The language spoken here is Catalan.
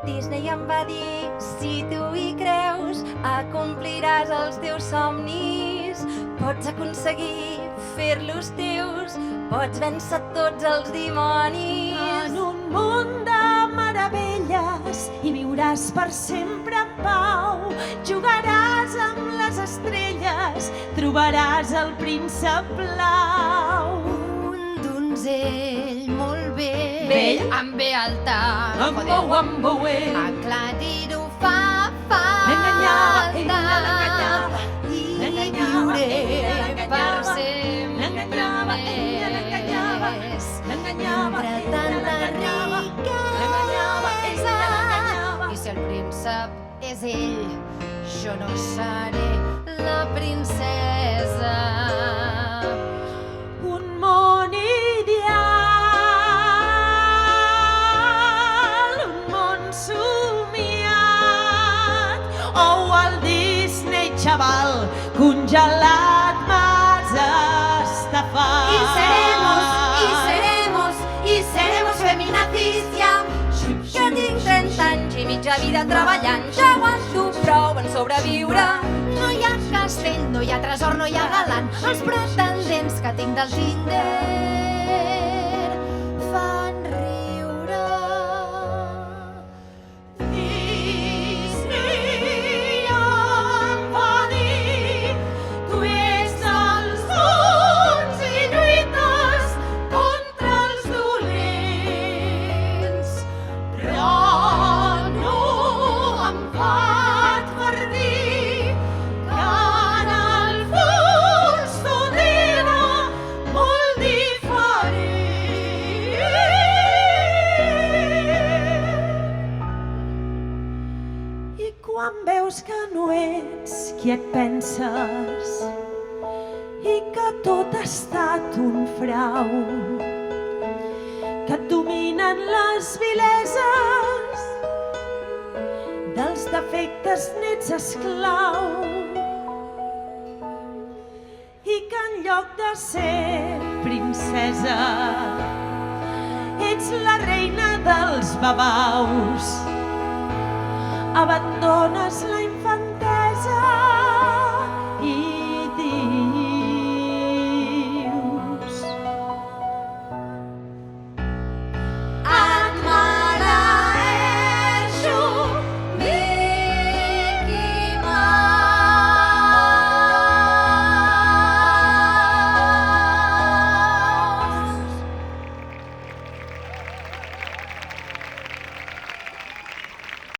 Disney em va dir, si tu hi creus, acompliràs els teus somnis. Pots aconseguir fer-los teus, pots vèncer tots els dimonis. En un món de meravelles hi viuràs per sempre en pau. Jugaràs amb les estrelles, trobaràs el príncep blau. Un donzell molt vell, amb B alta, aclarir-ho fa L'enganyava, falta. ella l'enganyava, I l'enganyava, viuré ella per l'enganyava, sempre l'enganyava, ella l'enganyava, més. l'enganyava, Entre ella tanta l'enganyava, l'enganyava, ella l'enganyava. i si el príncep És ell, jo no seré la princesa. Un món ideal, un món somiat. Oh, Walt Disney, xaval, congelat m'has estafat. Y seremos feminazis ja. Que tinc 30 anys i mitja vida treballant, ja aguanto prou en sobreviure. no hi ha castell, no hi ha tresor, no hi ha galant. Els pretendents que tinc del Tinder fan riure. Disney em va dir, tu ets els bons i lluites contra els dolents. Però no em fa advertir que en el fons tot era molt diferent. I quan veus que no ets qui et penses i que tot ha estat un frau, que et dominen les vileses, dels defectes n'ets esclau, i que en lloc de ser princesa ets la reina dels babaus, abandones la